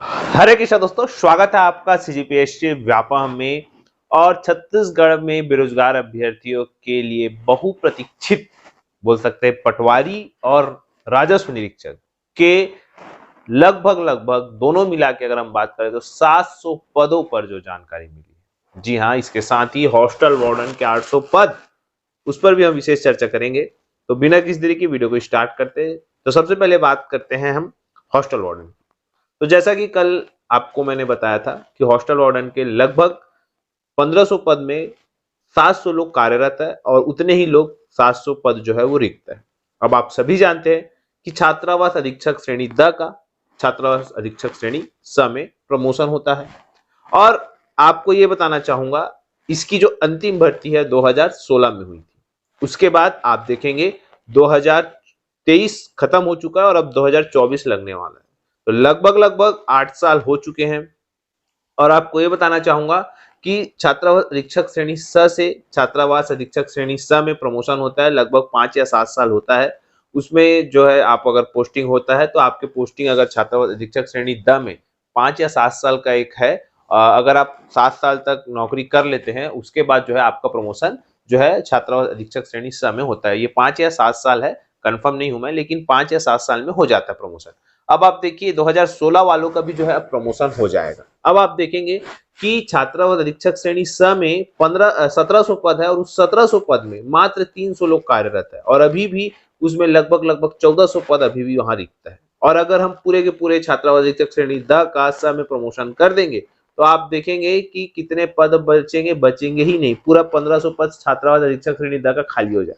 हरे कृष्णा दोस्तों, स्वागत है आपका सीजीपीएससी व्यापम में। और छत्तीसगढ़ में बेरोजगार अभ्यर्थियों के लिए बहुप्रतीक्षित बोल सकते हैं पटवारी और राजस्व निरीक्षक के लगभग लगभग दोनों मिला के अगर हम बात करें तो 700 पदों पर जो जानकारी मिली है। जी हाँ, इसके साथ ही हॉस्टल वार्डन के 800 पद, उस पर भी हम विशेष चर्चा करेंगे। तो बिना किसी देरी की वीडियो को स्टार्ट करते हैं। तो सबसे पहले बात करते हैं हम हॉस्टल वार्डन। तो जैसा कि कल आपको मैंने बताया था कि हॉस्टल वार्डन के लगभग 1500 पद में 700 लोग कार्यरत है और उतने ही लोग 700 पद जो है वो रिक्त है। अब आप सभी जानते हैं कि छात्रावास अधीक्षक श्रेणी द का छात्रावास अधीक्षक श्रेणी स में प्रमोशन होता है। और आपको ये बताना चाहूंगा, इसकी जो अंतिम भर्ती है 2016 में हुई थी। उसके बाद आप देखेंगे 2023 खत्म हो चुका है और अब 2024 लगने वाला है। तो लगभग लगभग 8 साल हो चुके हैं। और आपको ये बताना चाहूंगा कि छात्रावास अधीक्षक श्रेणी स से छात्रावास अधीक्षक श्रेणी स में प्रमोशन होता है, लगभग 5 या 7 साल होता है। उसमें जो है आप अगर पोस्टिंग होता है तो आपके पोस्टिंग अगर छात्रावास अधीक्षक श्रेणी द में 5 या 7 साल का एक है। अगर आप 7 साल तक नौकरी कर लेते हैं उसके बाद जो है आपका प्रमोशन जो है छात्रावास अधीक्षक श्रेणी स में होता है। ये 5 या 7 साल है, कंफर्म नहीं हूं मैं, लेकिन 5 या 7 साल में हो जाता है प्रमोशन। अब आप देखिए 2016 वालों का भी जो है प्रमोशन हो जाएगा। अब आप देखेंगे कि छात्रावास अधीक्षक श्रेणी स में 1700 पद है और उस 1700 पद में मात्र 300 लोग कार्यरत है और अभी भी उसमें लगभग लगभग 1400 पद अभी भी वहां रिक्त है। और अगर हम पूरे के पूरे छात्रावास अधीक्षक श्रेणी द का स में प्रमोशन कर देंगे तो आप देखेंगे कि कितने पद बचेंगे, बचेंगे ही नहीं, पूरा 1500 पद छात्रावास अधीक्षक श्रेणी द का खाली हो जाए।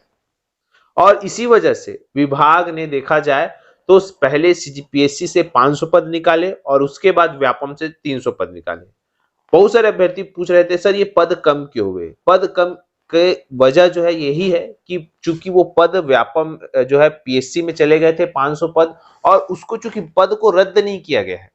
और इसी वजह से विभाग ने देखा जाए तो पहले सीजीपीएससी से 500 पद निकाले और उसके बाद व्यापम से 300 पद निकाले। बहुत सारे अभ्यर्थी पूछ रहे थे सर ये पद कम क्यों हुए। पद कम के वजह जो है यही है कि चूंकि वो पद व्यापम जो है पीएससी में चले गए थे 500 पद, और उसको चूंकि पद को रद्द नहीं किया गया है।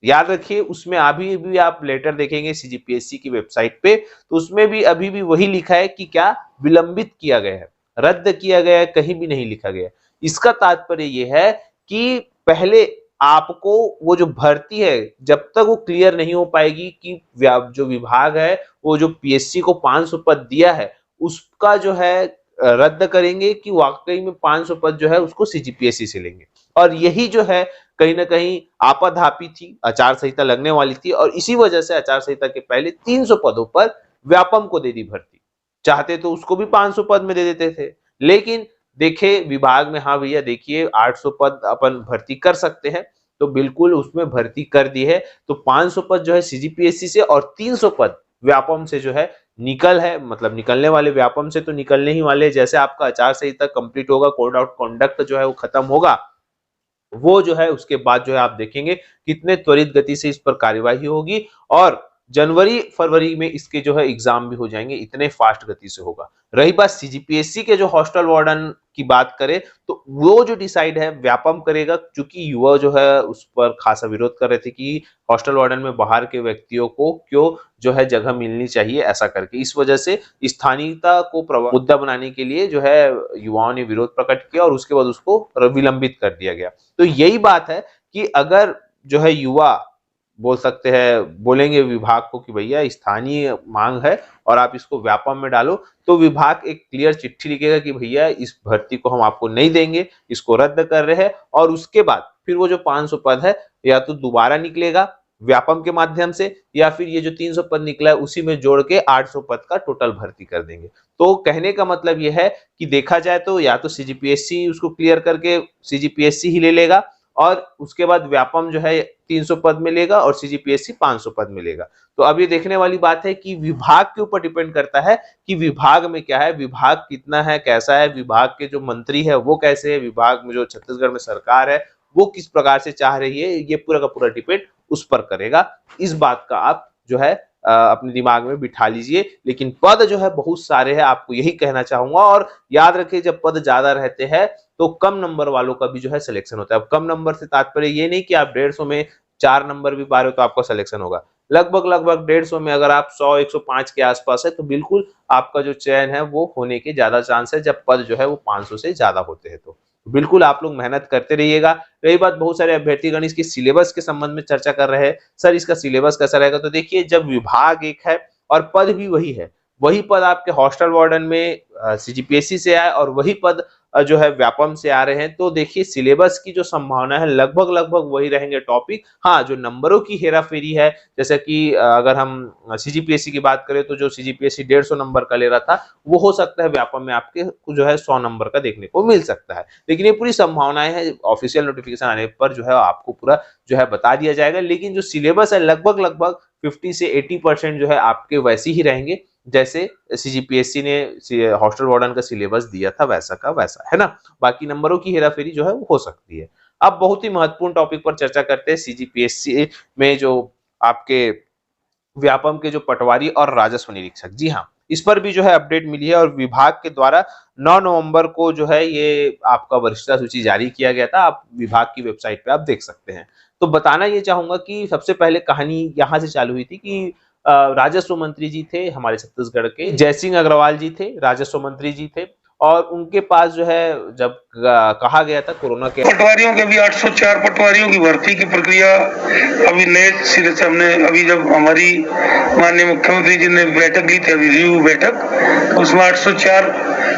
याद रखिए उसमें अभी भी आप लेटर देखेंगे सीजीपीएससी की वेबसाइट पे तो उसमें भी अभी भी वही लिखा है कि क्या विलंबित किया गया है, रद्द किया गया है, कहीं भी नहीं लिखा गया। इसका तात्पर्य यह है कि पहले आपको वो जो भर्ती है जब तक वो क्लियर नहीं हो पाएगी कि जो विभाग है वो जो पीएससी को 500 पद दिया है उसका जो है रद्द करेंगे कि वाकई में 500 पद जो है उसको सीजीपीएससी से लेंगे। और यही जो है कहीं ना कहीं आपाधापी थी, आचार संहिता लगने वाली थी और इसी वजह से आचार संहिता के पहले 300 पदों पर व्यापम को दे दी भर्ती। चाहते तो उसको भी 500 पद में दे देते थे, लेकिन देखे विभाग में हाँ भैया देखिए 800 पद अपन भर्ती कर सकते हैं तो बिल्कुल उसमें भर्ती कर दी है। तो 500 पद जो है सीजीपीएससी से और 300 पद व्यापम से जो है निकल है, मतलब निकलने वाले व्यापम से तो निकलने ही वाले। जैसे आपका आचार संहिता कंप्लीट होगा, कोड ऑफ कॉन्डक्ट जो है वो खत्म होगा, वो जो है उसके बाद जो है आप देखेंगे कितने त्वरित गति से इस पर कार्यवाही होगी और जनवरी फरवरी में इसके जो है एग्जाम भी हो जाएंगे, इतने फास्ट गति से होगा। रही बात सीजीपीएससी के जो हॉस्टल वार्डन की बात करें तो वो जो डिसाइड है व्यापम करेगा, क्योंकि युवा जो है उस पर खासा विरोध कर रहे थे कि हॉस्टल वार्डन में बाहर के व्यक्तियों को क्यों जो है जगह मिलनी चाहिए ऐसा करके। इस वजह से स्थानीयता को मुद्दा बनाने के लिए जो है युवाओं ने विरोध प्रकट किया और उसके बाद उसको विलंबित कर दिया गया। तो यही बात है कि अगर जो है युवा बोल सकते हैं, बोलेंगे विभाग को कि भैया स्थानीय मांग है और आप इसको व्यापम में डालो, तो विभाग एक क्लियर चिट्ठी लिखेगा कि भैया इस भर्ती को हम आपको नहीं देंगे, इसको रद्द कर रहे हैं। और उसके बाद फिर वो जो 500 पद है या तो दोबारा निकलेगा व्यापम के माध्यम से या फिर ये जो 300 पद निकला है उसी में जोड़ के 800 पद का टोटल भर्ती कर देंगे। तो कहने का मतलब ये है कि देखा जाए तो या तो सीजीपीएससी उसको क्लियर करके सीजीपीएससी ही ले लेगा और उसके बाद व्यापम जो है 300 पद मिलेगा और सीजीपीएससी 500 पद मिलेगा। तो अब ये देखने वाली बात है कि विभाग के ऊपर डिपेंड करता है कि विभाग में क्या है, विभाग कितना है, कैसा है, विभाग के जो मंत्री है वो कैसे है, विभाग में जो छत्तीसगढ़ में सरकार है वो किस प्रकार से चाह रही है, ये पूरा का पूरा डिपेंड उस पर करेगा। इस बात का आप जो है अपने दिमाग में बिठा लीजिए। लेकिन पद जो है बहुत सारे हैं, आपको यही कहना चाहूंगा। और याद रखिए जब पद ज्यादा रहते हैं तो कम नंबर वालों का भी जो है सिलेक्शन होता है। अब कम नंबर से तात्पर्य ये नहीं कि आप 150 में 4 नंबर भी पा रहे हो तो आपका सिलेक्शन होगा। लगभग लगभग 150 में अगर आप 100 105 के आसपास है तो बिल्कुल आपका जो चयन है वो होने के ज्यादा चांस है जब पद जो है वो 500 से ज्यादा होते हैं। तो बिल्कुल आप लोग मेहनत करते रहिएगा। रही बात, बहुत सारे अभ्यर्थीगण इसके सिलेबस के संबंध में चर्चा कर रहे हैं, सर इसका सिलेबस कैसा रहेगा? तो देखिए, जब विभाग एक है और पद भी वही है, वही पद आपके हॉस्टल वार्डन में सीजीपीएससी से आए और वही पद जो है व्यापम से आ रहे हैं, तो देखिए सिलेबस की जो संभावना है लगभग लगभग वही रहेंगे टॉपिक। हाँ, जो नंबरों की हेराफेरी है, जैसे कि अगर हम सीजीपीएससी की बात करें तो जो सीजीपीएससी 150 नंबर का ले रहा था, वो हो सकता है व्यापम में आपके जो है 100 नंबर का देखने को मिल सकता है। लेकिन ये पूरी संभावनाएं हैं, ऑफिशियल नोटिफिकेशन आने पर जो है आपको पूरा जो है बता दिया जाएगा। लेकिन जो सिलेबस है लगभग लगभग 50 से 80% जो है आपके वैसे ही रहेंगे, जैसे सीजीपीएससी ने हॉस्टल वार्डन का सिलेबस दिया था वैसा का वैसा, है ना। बाकी नंबरों की हेराफेरी जो है वो हो सकती है। अब बहुत ही महत्वपूर्ण टॉपिक पर चर्चा करते हैं, सीजीपीएससी में जो आपके व्यापम के जो पटवारी और राजस्व निरीक्षक, जी हाँ, इस पर भी जो है अपडेट मिली है और विभाग के द्वारा 9 नवंबर को जो है ये आपका वरिष्ठता सूची जारी किया गया था। आप विभाग की वेबसाइट पे आप देख सकते हैं। तो बताना ये चाहूंगा कि सबसे पहले कहानी यहाँ से चालू हुई थी कि राजस्व मंत्री जी थे हमारे छत्तीसगढ़ के, जयसिंह अग्रवाल जी थे, राजस्व मंत्री जी थे। और उनके पास जो है जब कहा गया था कोरोना के, पटवारियों के भी 804 पटवारियों की भर्ती की प्रक्रिया अभी नए सिरे से हमने अभी जब हमारी माननीय मुख्यमंत्री जी ने बैठक ली थी, अभी रिव्यू बैठक, तो उसमें 804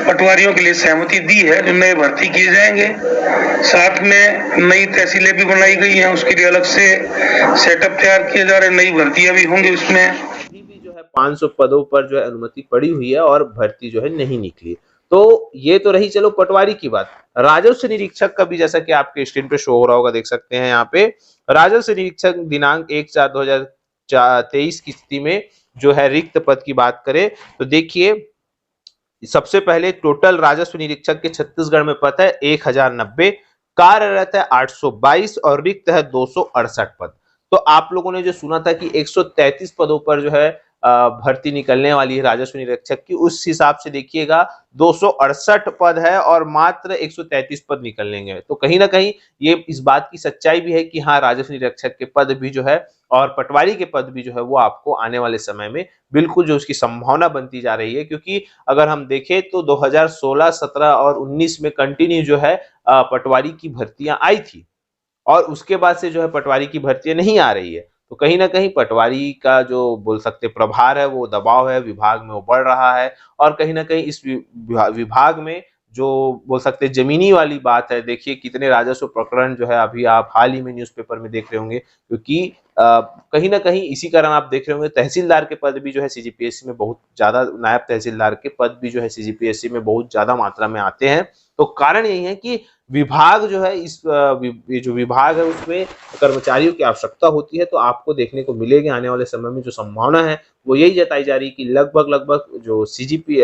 पटवारियों के लिए सहमति दी है जो नए भर्ती किए जाएंगे। साथ में नई तहसीलें भी बनाई गई हैं, उसके लिए अलग से सेटअप तैयार किए जा रहे, नई भर्तियां भी होंगी उसमें। भी जो है 500 पदों पर जो है अनुमति पड़ी हुई है और भर्ती जो है नहीं निकली। तो ये तो रही चलो पटवारी की बात। राजस्व निरीक्षक का भी जैसा कि आपके स्क्रीन पे शो हो रहा होगा, देख सकते हैं यहाँ पे, राजस्व निरीक्षक दिनांक 1/4/2023 की स्थिति में जो है रिक्त पद की बात करें तो देखिए, सबसे पहले टोटल राजस्व निरीक्षक के छत्तीसगढ़ में पद है 1090, कार्यरत है 822 और रिक्त है 268 पद। तो आप लोगों ने जो सुना था कि 133 पदों पर जो है भर्ती निकलने वाली है राजस्व निरीक्षक की, उस हिसाब से देखिएगा 268 पद है और मात्र 133 पद निकलेंगे। तो कहीं ना कहीं ये इस बात की सच्चाई भी है कि हाँ, राजस्व निरीक्षक के पद भी जो है और पटवारी के पद भी जो है वो आपको आने वाले समय में बिल्कुल जो उसकी संभावना बनती जा रही है। क्योंकि अगर हम देखें तो 2016, 17 और 19 में कंटिन्यू जो है पटवारी की भर्तियां आई थी और उसके बाद से जो है पटवारी की भर्तियां नहीं आ रही है। तो कहीं ना कहीं पटवारी का जो बोल सकते प्रभार है, वो दबाव है विभाग में, वो बढ़ रहा है। और कहीं ना कहीं इस विभाग में जो बोल सकते जमीनी वाली बात है, देखिए कितने राजस्व प्रकरण जो है अभी आप हाल ही में न्यूज़पेपर में देख रहे होंगे। क्योंकि कहीं ना कहीं इसी कारण आप देख रहे होंगे तहसीलदार के पद भी जो है सीजीपीएससी में बहुत ज्यादा, नायब तहसीलदार के पद भी जो है सीजीपीएससी में बहुत ज्यादा मात्रा में आते हैं। तो कारण यही है कि विभाग जो है इस ये जो विभाग है उसमें कर्मचारियों की आवश्यकता होती है। तो आपको देखने को मिलेगी आने वाले समय में जो संभावना है वो यही जताई जा रही है कि लगभग लगभग जो सीजीपी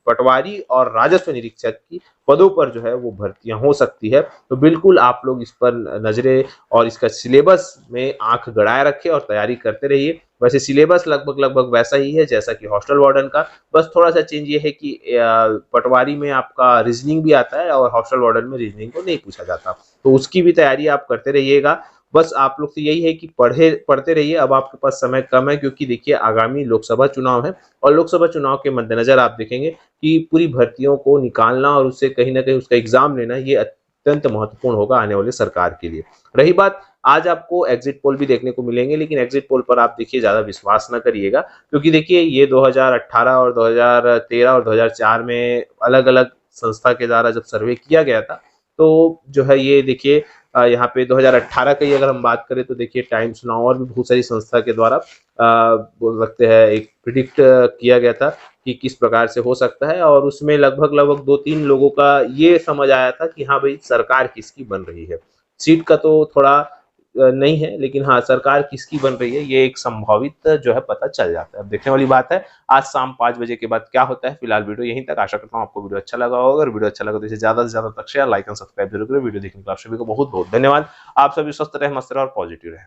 पटवारी और राजस्व निरीक्षक की पदों पर जो है वो भर्तियां हो सकती है। तो बिल्कुल आप लोग इस पर नजरें और इसका सिलेबस में आंख गड़ाए रखें और तैयारी करते रहिए। वैसे सिलेबस लगभग लगभग वैसा ही है जैसा कि हॉस्टल वार्डन का, बस थोड़ा सा चेंज ये है कि पटवारी में आपका रीजनिंग भी आता है और हॉस्टल वार्डन में रीजनिंग को नहीं पूछा जाता। तो उसकी भी तैयारी आप करते रहिएगा। बस आप लोग से यही है कि पढ़ते रहिए। अब आपके पास समय कम है क्योंकि देखिए आगामी लोकसभा चुनाव है और लोकसभा चुनाव के मद्देनजर आप देखेंगे कि पूरी भर्तियों को निकालना और उससे कहीं ना कहीं उसका एग्जाम लेना ये अत्यंत महत्वपूर्ण होगा आने वाले सरकार के लिए। रही बात, आज आपको एग्जिट पोल भी देखने को मिलेंगे, लेकिन एग्जिट पोल पर आप देखिए ज्यादा विश्वास ना करिएगा। क्योंकि देखिए ये 2018 और 2013 और 2004 में अलग अलग संस्था के द्वारा जब सर्वे किया गया था, तो जो है ये देखिए यहाँ पे 2018 की अगर हम बात करें तो देखिए टाइम्स नाउ और भी बहुत सारी संस्था के द्वारा बोल सकते हैं एक प्रिडिक्ट किया गया था कि किस प्रकार से हो सकता है। और उसमें लगभग लगभग 2-3 लोगों का ये समझ आया था कि हाँ भाई सरकार किसकी बन रही है। सीट का तो थोड़ा नहीं है, लेकिन हाँ सरकार किसकी बन रही है ये एक संभावित जो है पता चल जाता है। अब देखने वाली बात है आज शाम 5 बजे के बाद क्या होता है। फिलहाल वीडियो यहीं तक, आशा करता हूँ आपको वीडियो अच्छा लगा होगा। अगर वीडियो अच्छा लगा तो इसे ज्यादा से ज्यादा तक शेयर, लाइक एंड सब्सक्राइब जरूर करें। वीडियो देखने के लिए आप सभी को बहुत बहुत धन्यवाद। आप सभी स्वस्थ रहे, मस्त रहे और पॉजिटिव रहे।